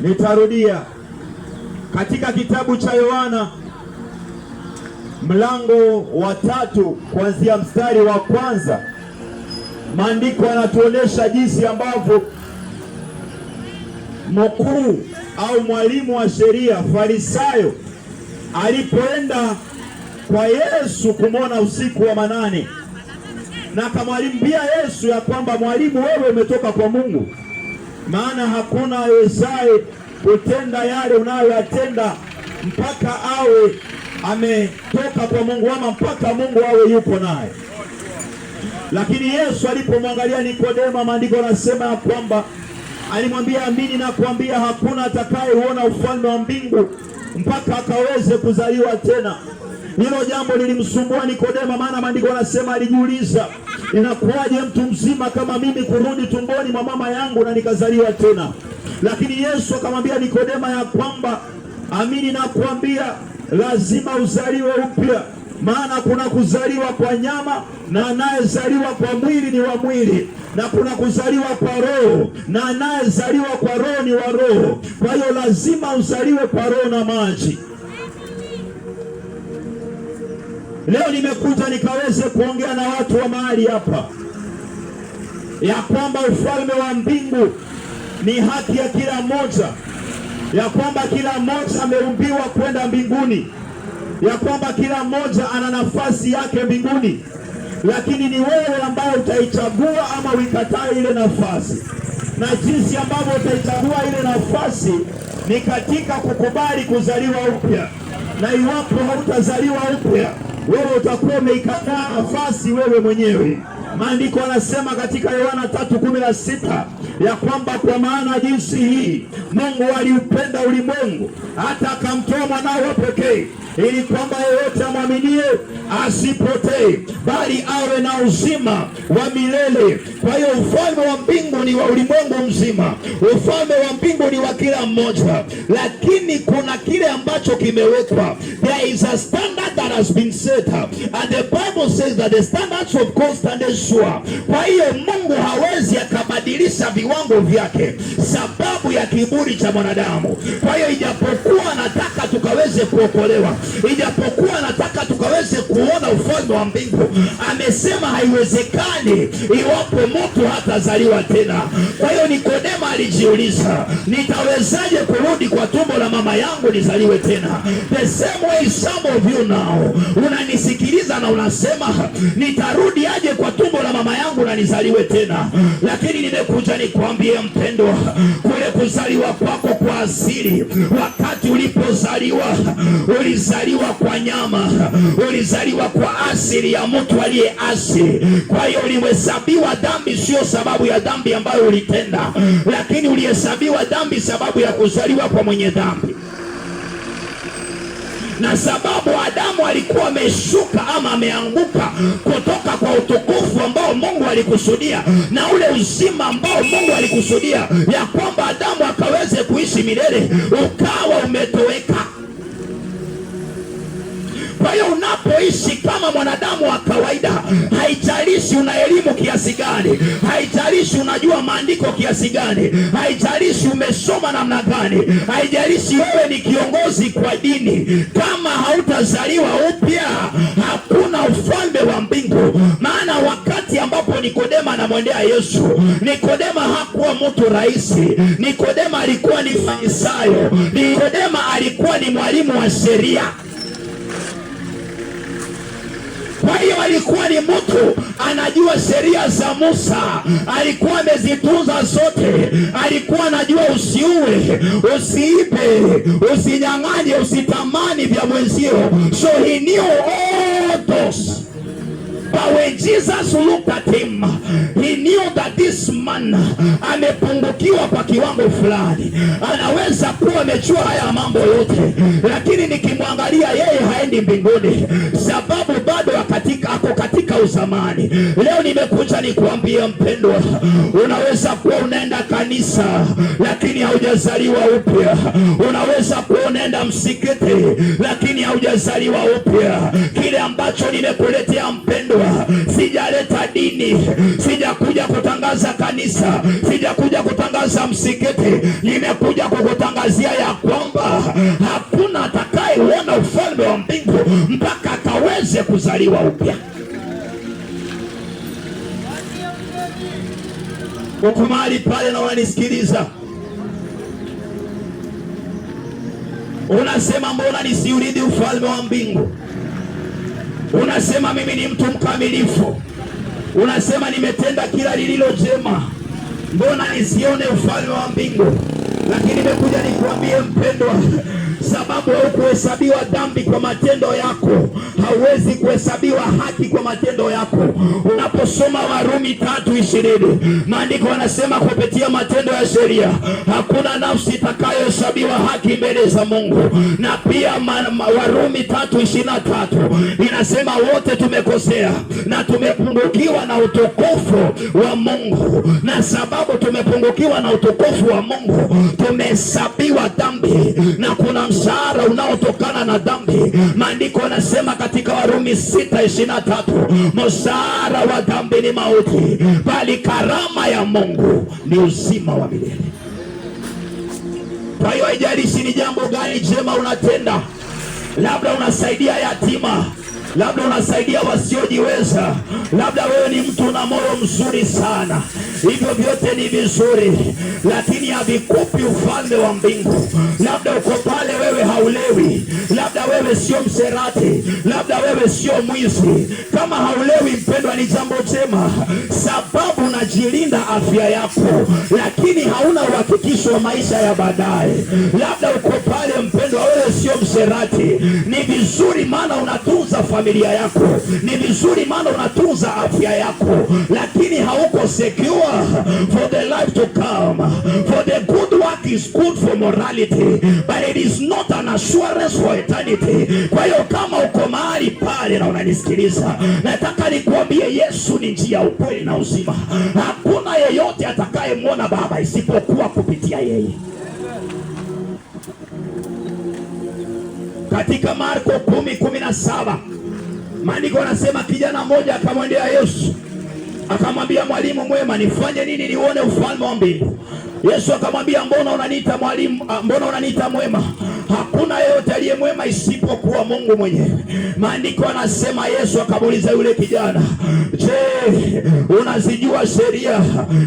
Nitarudia katika kitabu cha Yohana mlango wa 3 kuanzia mstari wa kwanza. Maandiko yanatuonyesha jinsi ambavyo mkuu au mwalimu wa sheria Farisayo alipoenda kwa Yesu kumwona usiku wa manane, na akamwambia Yesu ya kwamba, mwalimu, wewe umetoka kwa Mungu, maana hakuna awezaye kutenda yale unayoyatenda mpaka awe ametoka kwa Mungu, ama mpaka Mungu awe yupo naye. Lakini Yesu alipomwangalia Nikodema, maandiko yanasema ya kwamba alimwambia, amini nakuambia, hakuna atakayeuona ufalme wa mbingu mpaka akaweze kuzaliwa tena. Hilo jambo lilimsumbua Nikodema, maana maandiko yanasema alijiuliza, inakuwaje mtu mzima kama mimi kurudi tumboni mwa mama yangu na nikazaliwa tena? Lakini Yesu akamwambia Nikodema ya kwamba, amini nakuambia, lazima uzaliwe upya. Maana kuna kuzaliwa kwa nyama, na anayezaliwa kwa mwili ni wa mwili, na kuna kuzaliwa kwa roho, na anayezaliwa kwa roho ni wa roho. Kwa hiyo lazima uzaliwe kwa roho na maji. Leo nimekuja nikaweze kuongea na watu wa mahali hapa ya kwamba ufalme wa mbingu ni haki ya kila mmoja, ya kwamba kila mmoja ameumbiwa kwenda mbinguni, ya kwamba kila mmoja ana nafasi yake mbinguni, lakini ni wewe ambaye utaichagua ama uikatae ile nafasi. Na jinsi ambavyo utaichagua ile nafasi ni katika kukubali kuzaliwa upya. Na iwapo hautazaliwa upya, wewe utakuwa umeikataa nafasi wewe mwenyewe. Maandiko yanasema katika Yohana 3:16 ya kwamba, kwa maana jinsi hii Mungu aliupenda ulimwengu hata akamtoa mwanawe wa pekee, ili kwamba yeyote amwaminie asipotee, bali awe na uzima wa milele. Kwa hiyo ufalme wa mbingu ni wa ulimwengu mzima, ufalme wa mbingu ni wa kila mmoja, lakini kuna kile ambacho kimewekwa. There is a standard that has been set up, and the Bible says that the standards of God stand sure. Kwa hiyo Mungu hawezi akabadilisha viwango vyake sababu ya kiburi cha mwanadamu. Kwa hiyo ijapokuwa nataka tukaweze kuokolewa, ijapokuwa nataka tukaweze kuona ufalme wa mbingu, amesema haiwezekani iwapo mtu hatazaliwa tena. Kwa hiyo Nikodema alijiuliza, nitawezaje kurudi kwa tumbo la mama yangu nizaliwe tena? The same way some of you now unanisikiliza na unasema, nitarudi aje kwa tumbo la mama yangu na nizaliwe tena? Lakini nimekuja nikwambie mpendwa, kule kuzaliwa kwako kwa asili, wakati ulipozaliwa ulizaliwa kwa nyama, ulizaliwa kwa asili ya mtu aliyeasi. Kwa hiyo ulihesabiwa dhambi sio sababu ya dhambi ambayo ulitenda, lakini ulihesabiwa dhambi sababu ya kuzaliwa kwa mwenye dhambi. Na sababu Adamu alikuwa ameshuka ama ameanguka kutoka kwa utukufu ambao Mungu alikusudia na ule uzima ambao Mungu alikusudia ya kwamba Adamu akaweze kuishi milele, ukawa umetoweka. Kwa hiyo unapoishi kama mwanadamu wa kawaida, haijalishi una elimu kiasi gani, haijalishi unajua maandiko kiasi gani, haijalishi umesoma namna gani, haijalishi wewe ni kiongozi kwa dini, kama hautazaliwa upya, hakuna ufalme wa mbingu. Maana wakati ambapo Nikodema anamwendea Yesu, Nikodema hakuwa mtu rahisi. Nikodema alikuwa ni Farisayo. Nikodema alikuwa ni mwalimu wa sheria. Kwa hiyo alikuwa ni mtu anajua sheria za Musa, alikuwa amezitunza zote. Alikuwa anajua usiue, usiibe, usinyang'anye, usitamani vya mwenzio. So he knew all those. But when Jesus looked at him, he knew that this man amepungukiwa kwa kiwango fulani. Anaweza kuwa amejua haya mambo yote, lakini nikimwangalia yeye haendi mbinguni, sababu bado ako katika uzamani. Leo nimekuja nikuambia mpendwa, unaweza kuwa unaenda kanisa lakini haujazaliwa upya. Unaweza kuwa unaenda msikiti lakini haujazaliwa upya. Kile ambacho nimekuletea mpendwa, sijaleta dini, sijakuja kutangaza kanisa, sijakuja kutangaza msikiti, nimekuja kukutangaza kuwazia ya kwamba hakuna atakayeuona ufalme wa mbingu mpaka akaweze kuzaliwa upya. Uko mahali pale na unanisikiliza, unasema mbona nisiurithi ufalme wa mbingu? Unasema mimi ni mtu mkamilifu, unasema nimetenda kila lililo jema, mbona nisione ufalme wa mbingu? Lakini nimekuja nikuambie mpendwa, sababu haukuhesabiwa dhambi kwa matendo yako, hauwezi kuhesabiwa haki kwa matendo yako. Unaposoma Warumi 3:20, maandiko yanasema kupitia matendo ya sheria hakuna nafsi itakayohesabiwa haki mbele za Mungu. Na pia Warumi 3:23 inasema wote tumekosea na tumepungukiwa na utukufu wa Mungu, na sababu tumepungukiwa na utukufu wa Mungu tumehesabiwa dhambi, na kuna mshahara unaotokana na dhambi. Maandiko yanasema katika Warumi 6:23, mshahara wa dhambi ni mauti, bali karama ya Mungu ni uzima wa milele. Kwa hiyo haijalishi ni jambo gani jema unatenda, labda unasaidia yatima, labda unasaidia wasiojiweza, labda wewe ni mtu na moyo mzuri sana, hivyo vyote ni vizuri, lakini havikupi ufalme wa mbingu. Labda uko pale wewe haulewi, labda wewe sio mserati, labda wewe sio mwizi. Kama haulewi mpendwa, ni jambo jema, sababu unajilinda afya yako, lakini hauna uhakikisho wa maisha ya baadaye. Labda uko pale mpendwa, wewe sio mserati, ni vizuri maana unatunza familia yako, ni vizuri maana unatunza afya yako, lakini hauko secure for the life to come. For the good work is good for morality, but it is not an assurance for eternity. Kwa hiyo kama uko mahali pale na unanisikiliza, nataka nikuambie Yesu ni njia, ukweli na uzima. Hakuna yeyote atakayemwona Baba isipokuwa kupitia yeye. Katika Marko 10:17 maandiko yanasema kijana mmoja akamwendea Yesu akamwambia, mwalimu mwema, nifanye nini nione ufalme wa mbingu? Yesu akamwambia, mbona unaniita mwalimu? Mbona unaniita mwema? Hakuna yeyote aliye mwema isipokuwa Mungu mwenyewe. Maandiko yanasema Yesu akamuuliza yule kijana, je, unazijua sheria?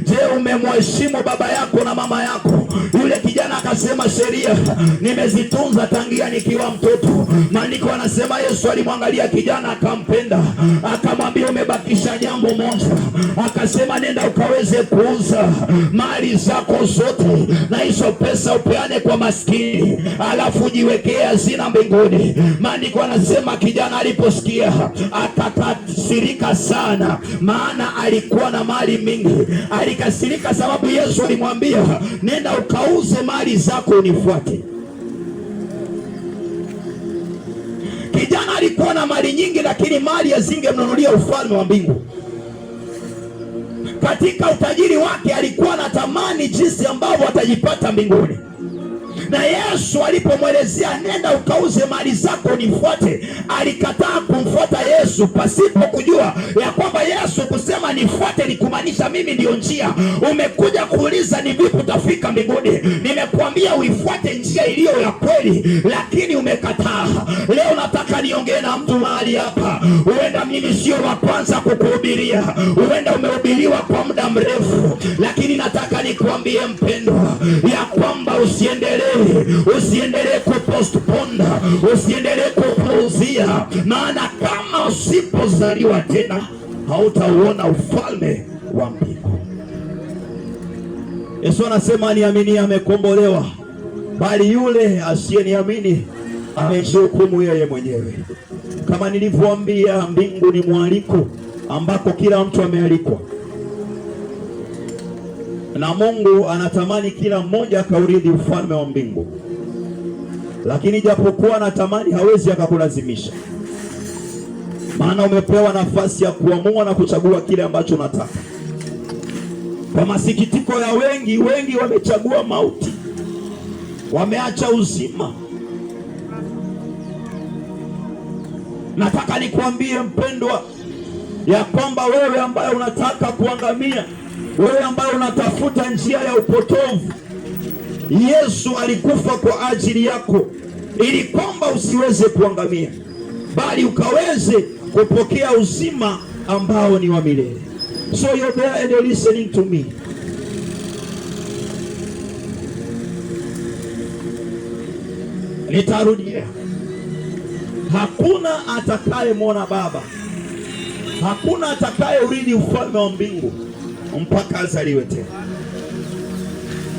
Je, umemheshimu baba yako na mama yako? Yule kijana akasema, sheria nimezitunza tangia nikiwa mtoto. Maandiko yanasema Yesu alimwangalia kijana akampenda, akamwambia, umebakisha jambo moja. Akasema, nenda ukaweze kuuza mali zako zote na hizo pesa upeane kwa maskini, alafu jiwekee hazina mbinguni. Maandiko yanasema kijana aliposikia akakasirika sana, maana alikuwa na mali mingi. Alikasirika sababu Yesu alimwambia, nenda ukauze mali zako unifuate. Kijana alikuwa na mali nyingi, lakini mali hazingemnunulia ufalme wa mbingu. Katika utajiri wake alikuwa anatamani jinsi ambavyo atajipata mbinguni. Na Yesu alipomwelezea nenda ukauze mali zako nifuate, alikataa kumfuata Yesu pasipo kujua ya kwamba Yesu kusema nifuate ni kumaanisha mimi ndio njia. Umekuja kuuliza ni vipi utafika mbinguni. Nimekuambia uifuate njia iliyo ya kweli, lakini umekataa. Leo nataka niongee na mtu mahali hapa. Huenda mimi sio wa kwanza kukuhubiria, huenda umehubiriwa kwa muda mrefu, lakini nataka nikuambie mpendwa ya kwamba usiendelee kupostpone, usiendelee kupuuzia, maana kama usipozaliwa tena hautauona ufalme wa mbingu. Yesu anasema niamini amekombolewa, bali yule asiyeniamini amejihukumu yeye mwenyewe. Kama nilivyoambia, mbingu ni mwaliko ambako kila mtu amealikwa, na Mungu anatamani kila mmoja akaurithi ufalme wa mbingu. Lakini japokuwa anatamani, hawezi akakulazimisha, maana umepewa nafasi ya kuamua na kuchagua kile ambacho unataka. Kwa masikitiko ya wengi wamechagua mauti, wameacha uzima. Nataka nikuambie mpendwa ya kwamba wewe ambaye unataka kuangamia, wewe ambaye unatafuta njia ya upotovu, Yesu alikufa kwa ajili yako ili kwamba usiweze kuangamia, bali ukaweze kupokea uzima ambao ni wa milele. So you're there and you're listening to me. Nitarudia. Hakuna atakayemwona Baba, hakuna atakayeurithi ufalme wa mbingu mpaka azaliwe tena.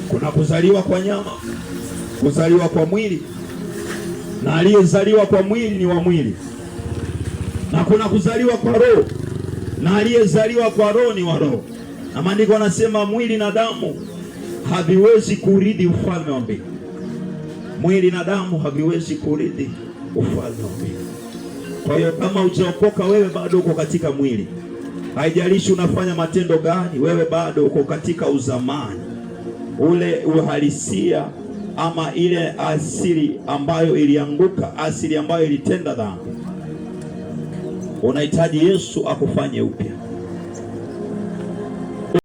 Kuna kuzaliwa kwa nyama, kuzaliwa kwa mwili, na aliyezaliwa kwa mwili ni wa mwili, na kuna kuzaliwa kwa roho, na aliyezaliwa kwa roho ni wa roho. Na maandiko yanasema mwili na damu haviwezi kurithi ufalme wa mbingu. Mwili na damu haviwezi kurithi ufalme wa mbingu. Kwa hiyo kama hujaokoka, wewe bado uko katika mwili. Haijalishi unafanya matendo gani, wewe bado uko katika uzamani, ule uhalisia ama ile asili ambayo ilianguka, asili ambayo ilitenda dhambi. Unahitaji Yesu akufanye upya.